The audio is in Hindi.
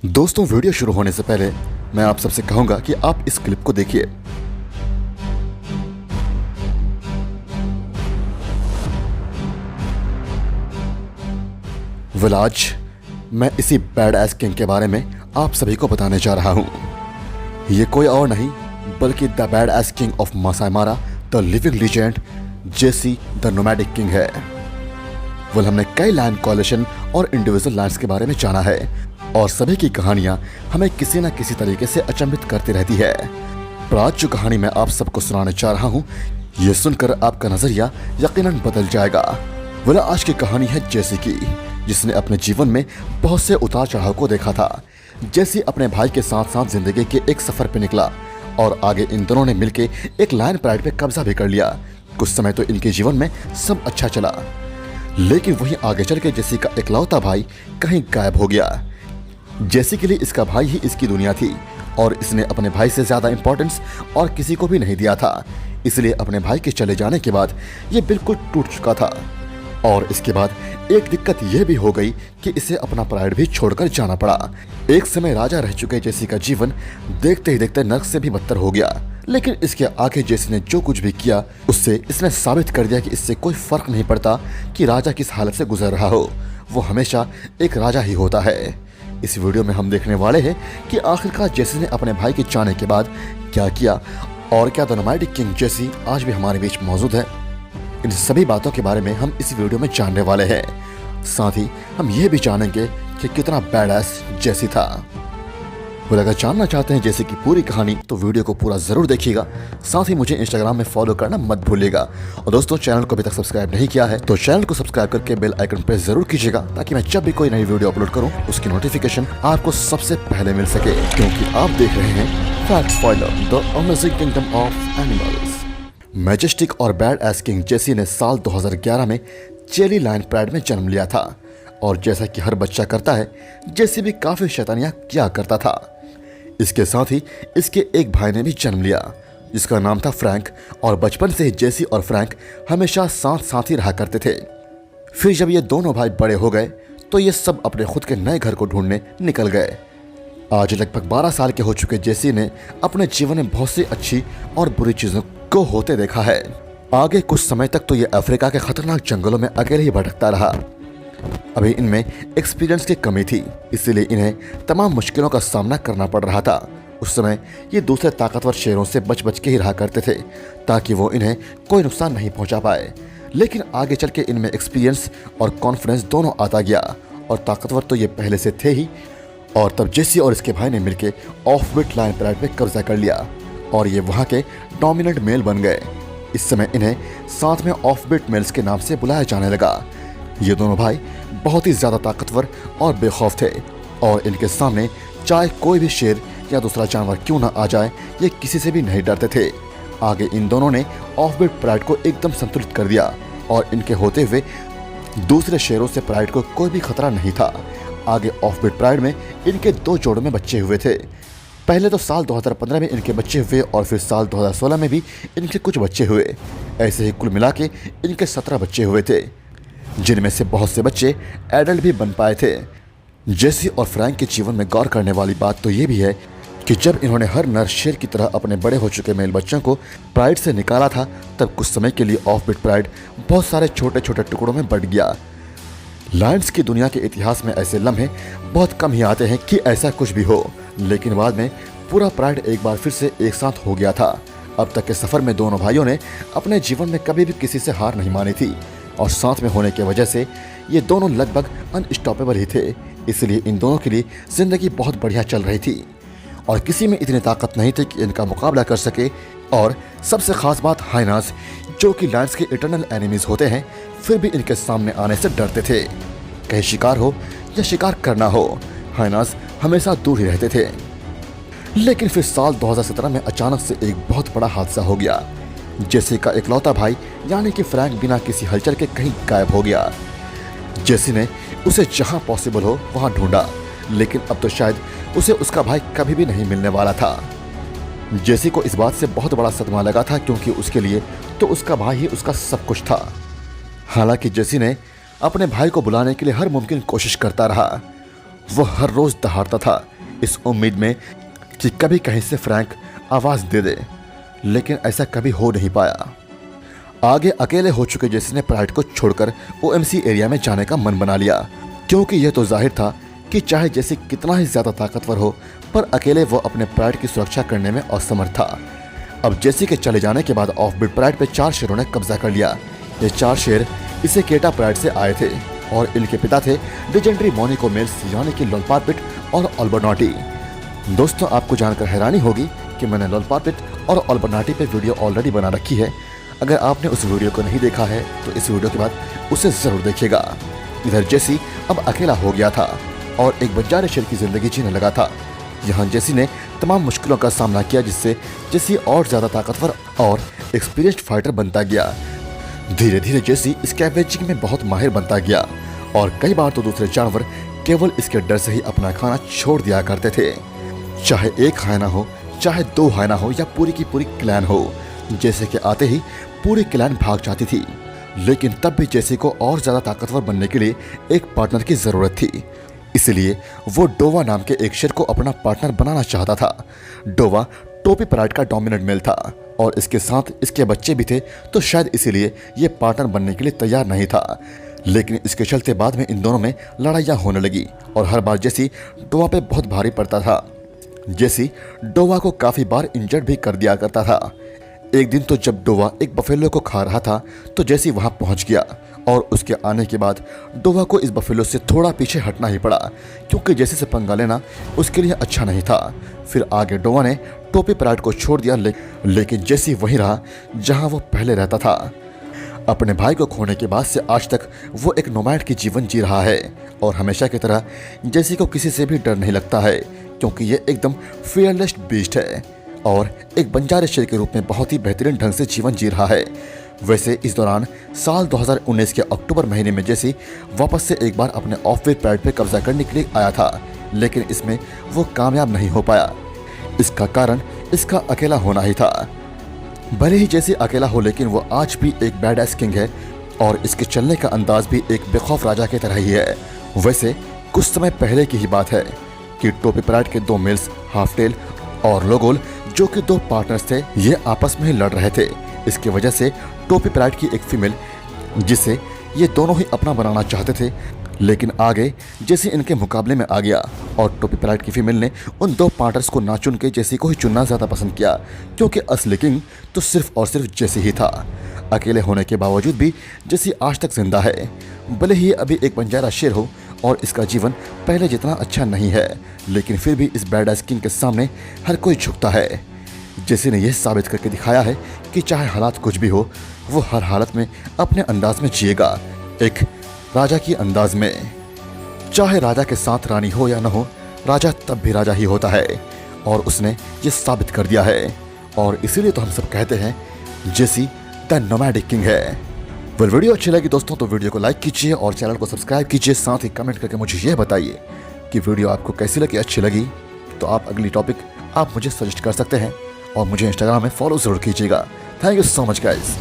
दोस्तों, वीडियो शुरू होने से पहले मैं आप सबसे कहूंगा कि आप इस क्लिप को देखिए। आज मैं इसी बैड एस किंग के बारे में आप सभी को बताने जा रहा हूं। ये कोई और नहीं बल्कि the badass king of Masai Mara, the living legend JC the nomadic king है। हमने कई लैंड कॉलिशन और इंडिविजुअल लैंड्स के बारे में जाना है और सभी की कहानियां हमें किसी न किसी तरीके से अचंभित करती रहती है। पर आज जो कहानी मैं आप सबको सुनाने जा रहा हूं, ये सुनकर आपका नजरिया यकीनन बदल जाएगा। आज की कहानी है जेसी की, जिसने अपने जीवन में बहुत से उतार चढ़ाव को देखा था। जेसी अपने भाई के साथ साथ जिंदगी के एक सफर पे निकला और आगे इन दोनों ने मिलकर एक लायन प्राइड पे कब्जा भी कर लिया। कुछ समय तो इनके जीवन में सब अच्छा चला, लेकिन वहीं आगे चल के जेसी का इकलौता भाई कहीं गायब हो गया। जेसी के लिए इसका भाई ही इसकी दुनिया थी और इसने अपने भाई से ज्यादा इंपॉर्टेंस और किसी को भी नहीं दिया था। इसलिए अपने भाई के चले जाने के बाद ये बिल्कुल टूट चुका था। और इसके बाद एक दिक्कत यह भी हो गई कि इसे अपना प्राइड भी छोड़कर जाना पड़ा। एक समय राजा रह चुके जेसी का जीवन देखते ही देखते नर्क से भी बदतर हो गया। लेकिन इसके आगे जेसी ने जो कुछ भी किया उससे इसने साबित कर दिया कि इससे कोई फर्क नहीं पड़ता कि राजा किस हालत से गुजर रहा हो, वो हमेशा एक राजा ही होता है। इस वीडियो में हम देखने वाले हैं कि आखिरकार जेसी ने अपने भाई के जाने के बाद क्या किया और क्या द नोमैडिक किंग जेसी आज भी हमारे बीच मौजूद है। इन सभी बातों के बारे में हम इस वीडियो में जानने वाले हैं। साथ ही हम ये भी जानेंगे कि कितना बैडएस जेसी था। अगर जानना चाहते हैं जेसी की पूरी कहानी तो वीडियो को पूरा जरूर देखिएगा। साथ ही मुझे इंस्टाग्राम में फॉलो करना मत भूलिएगा। और दोस्तों, चैनल को अभी तक सब्सक्राइब नहीं किया है तो चैनल को सब्सक्राइब करके बेल आइकन प्रेस जरूर कीजिएगा, ताकि मैं जब भी कोई नई वीडियो अपलोड करूं उसकी नोटिफिकेशन आपको सबसे पहले मिल सके। क्योंकि आप देख रहे हैं fact spoiler, the amazing kingdom of animals. Majestic और बैड एस किंग जेसी ने साल 2011 में चेली लायन प्राइड में जन्म लिया था। और जैसा कि हर बच्चा करता है, जेसी भी काफी शैतानियां किया करता था। इसके साथ ही इसके एक भाई ने भी जन्म लिया जिसका नाम था फ्रैंक। और बचपन से ही जेसी और फ्रैंक हमेशा साथ साथ ही रहा करते थे। फिर जब ये दोनों भाई बड़े हो गए तो ये सब अपने खुद के नए घर को ढूंढने निकल गए। आज लगभग 12 साल के हो चुके जेसी ने अपने जीवन में बहुत सी अच्छी और बुरी चीजों को होते देखा है। आगे कुछ समय तक तो ये अफ्रीका के खतरनाक जंगलों में अकेले ही भटकता रहा। अभी इनमें एक्सपीरियंस की कमी थी, इसलिए इन्हें तमाम मुश्किलों का सामना करना पड़ रहा था। उस समय ये दूसरे ताकतवर शेरों से बच बच के ही रहा करते थे ताकि वो इन्हें कोई नुकसान नहीं पहुंचा पाए। लेकिन आगे चल के इनमें एक्सपीरियंस और कॉन्फिडेंस दोनों आता गया और ताकतवर तो ये पहले से थे ही। और तब जेसी और इसके भाई ने मिलकर ऑफ-बीट लायन प्राइड पे कब्जा कर लिया और ये वहाँ के डोमिनेंट मेल बन गए। इस समय इन्हें साथ में ऑफ-बीट मेल्स के नाम से बुलाया जाने लगा। ये दोनों भाई बहुत ही ज्यादा ताकतवर और बेखौफ थे और इनके सामने चाहे कोई भी शेर या दूसरा जानवर क्यों ना आ जाए, ये किसी से भी नहीं डरते थे। आगे इन दोनों ने ऑफ-बीट प्राइड को एकदम संतुलित कर दिया और इनके होते हुए दूसरे शेरों से प्राइड को कोई भी खतरा नहीं था। आगे ऑफ-बीट प्राइड में इनके 2 जोड़ों में बच्चे हुए थे। पहले तो साल 2015 में इनके बच्चे हुए और फिर साल 2016 में भी इनके कुछ बच्चे हुए। ऐसे ही कुल मिला के इनके 17 बच्चे हुए थे, जिनमें से बहुत से बच्चे एडल्ट भी बन पाए थे। जेसी और फ्रैंक के जीवन में गौर करने वाली बात तो ये भी है कि जब इन्होंने हर नर शेर की तरह अपने बड़े हो चुके मेल बच्चों को प्राइड से निकाला था, तब कुछ समय के लिए ऑफ-बीट प्राइड बहुत सारे छोटे छोटे टुकड़ों में बंट गया। लायंस की दुनिया के इतिहास में ऐसे लम्हे बहुत कम ही आते हैं कि ऐसा कुछ भी हो, लेकिन बाद में पूरा प्राइड एक बार फिर से एक साथ हो गया था। अब तक के सफर में दोनों भाइयों ने अपने जीवन में कभी भी किसी से हार नहीं मानी थी और साथ में होने की वजह से ये दोनों लगभग अनस्टॉपेबल ही थे। इसलिए इन दोनों के लिए जिंदगी बहुत बढ़िया चल रही थी और किसी में इतनी ताकत नहीं थी कि इनका मुकाबला कर सके। और सबसे खास बात, हाइनास, जो कि लायंस के इटर्नल एनिमीज होते हैं, फिर भी इनके सामने आने से डरते थे। कहीं शिकार हो या शिकार करना हो, हाइनास हमेशा दूर ही रहते थे। लेकिन फिर साल 2017 में अचानक से एक बहुत बड़ा हादसा हो गया। जेसी का इकलौता भाई यानी कि फ्रैंक बिना किसी हलचल के कहीं गायब हो गया। जेसी ने उसे जहां पॉसिबल हो वहां ढूंढा, लेकिन अब तो शायद उसे उसका भाई कभी भी नहीं मिलने वाला था। जेसी को इस बात से बहुत बड़ा सदमा लगा था, क्योंकि उसके लिए तो उसका भाई ही उसका सब कुछ था। हालांकि जेसी ने अपने भाई को बुलाने के लिए हर मुमकिन कोशिश करता रहा। वह हर रोज दहाड़ता था इस उम्मीद में कि कभी कहीं से फ्रैंक आवाज़ दे दे, लेकिन ऐसा कभी हो नहीं पाया। आगे अकेले हो चुके जेसी ने प्राइड को छोड़कर ओएमसी एरिया में जाने का मन बना लिया, क्योंकि यह तो जाहिर था कि चाहे जेसी कितना ही ज्यादा ताकतवर हो, पर अकेले वो अपने प्राइड की सुरक्षा करने में असमर्थ था। अब जेसी के चले जाने के बाद ऑफबीट प्राइड पे 4 शेरों ने कब्जा कर लिया। ये 4 शेर इसे केटा प्राइड से आए थे और इनके पिता थे लेजेंडरी मोनिको मिल्स यानी कि लोलपार्पिट और अल्बर्नाटी। दोस्तों, आपको जानकर हैरानी होगी कि मैंने लोलपार्पिट और अल्बर्नाटी पे वीडियो ऑलरेडी बना रखी है। अगर आपने उस वीडियो को नहीं देखा है तो इस वीडियो के बाद उसे जरूर देखिएगा। इधर जेसी अब अकेला हो गया था और एक बंजारे शेर की जिंदगी जीने लगा था। यहाँ जेसी ने तमाम मुश्किलों का सामना किया, जिससे जेसी और ज्यादा ताकतवर और एक्सपीरियंस्ड फाइटर बनता गया। धीरे धीरे जेसी स्कैवेजिंग में बहुत माहिर बनता गया और कई बार तो दूसरे जानवर केवल इसके डर से ही अपना खाना छोड़ दिया करते थे। चाहे एक हायना हो, चाहे 2 हायना हो या पूरी की पूरी क्लैन हो, जेसी के आते ही पूरी क्लैन भाग जाती थी। लेकिन तब भी जेसी को और ज्यादा ताकतवर बनने के लिए एक पार्टनर की जरूरत थी। इसलिए वो डोवा नाम के एक शेर को अपना पार्टनर बनाना चाहता था। डोवा टोपी प्राइड का डोमिनेंट मेल था और इसके साथ इसके बच्चे भी थे, तो शायद इसीलिए ये पार्टनर बनने के लिए तैयार नहीं था। लेकिन इसके चलते बाद में इन दोनों में लड़ाइयाँ होने लगी और हर बार जेसी डोवा पे बहुत भारी पड़ता था। जेसी डोवा को काफी बार इंजर्ड भी कर दिया करता था। एक दिन तो जब डोवा एक बफेलो को खा रहा था तो जेसी वहां पहुंच गया और उसके आने के बाद डोवा को इस बफेलो से थोड़ा पीछे हटना ही पड़ा, क्योंकि जेसी से पंगा लेना उसके लिए अच्छा नहीं था। फिर आगे डोवा ने टोपी प्राइड को छोड़ दिया, लेकिन जेसी वहीं रहा जहां वो पहले रहता था। अपने भाई को खोने के बाद से आज तक वो एक नोमैड की जीवन जी रहा है और हमेशा की तरह जेसी को किसी से भी डर नहीं लगता है, क्योंकि ये एकदम फियरलेस बीस्ट है और एक बंजारे शेर के रूप में बहुत ही बेहतरीन ढंग से जीवन जी रहा है। वैसे इस दौरान साल 2019 के अक्टूबर महीने में जेसी वापस से एक बार अपने ऑफबीट प्राइड पे कब्जा करने के लिए आया था, लेकिन इसमें वो कामयाब नहीं हो पाया। इसका कारण इसका अकेला होना ही था। भले ही जेसी अकेला हो, लेकिन वो आज भी एक बैड एस किंग है और इसके चलने का अंदाज भी एक बेखौफ राजा की तरह ही है। वैसे कुछ समय पहले की ही बात है कि टोपी प्राइड के 2 मेल्स हाफटेल और लोगोल, जो कि 2 पार्टनर्स थे, ये आपस में ही लड़ रहे थे। इसकी वजह से टोपी प्राइड की एक फीमेल, जिसे ये दोनों ही अपना बनाना चाहते थे, लेकिन आगे जेसी इनके मुकाबले में आ गया और टोपी प्राइड की फीमेल ने उन 2 पार्टनर्स को ना चुन के जेसी को ही चुनना ज़्यादा पसंद किया, क्योंकि असली किंग तो सिर्फ और सिर्फ जेसी ही था। अकेले होने के बावजूद भी जेसी आज तक जिंदा है। भले ही अभी एक बंजारा शेर हो और इसका जीवन पहले जितना अच्छा नहीं है, लेकिन फिर भी इस बैड एस किंग के सामने हर कोई झुकता है। जेसी ने यह साबित करके दिखाया है कि चाहे हालात कुछ भी हो, वो हर हालत में अपने अंदाज में जिएगा, एक राजा की अंदाज में। चाहे राजा के साथ रानी हो या न हो, राजा तब भी राजा ही होता है और उसने ये साबित कर दिया है। और इसीलिए तो हम सब कहते हैं जेसी द नोमैडिक किंग है। वीडियो अच्छी लगी दोस्तों तो वीडियो को लाइक कीजिए और चैनल को सब्सक्राइब कीजिए। साथ ही कमेंट करके मुझे ये बताइए कि वीडियो आपको कैसी लगी। अच्छी लगी तो आप अगली टॉपिक आप मुझे सजेस्ट कर सकते हैं और मुझे इंस्टाग्राम में फॉलो जरूर कीजिएगा। Thank you so much guys.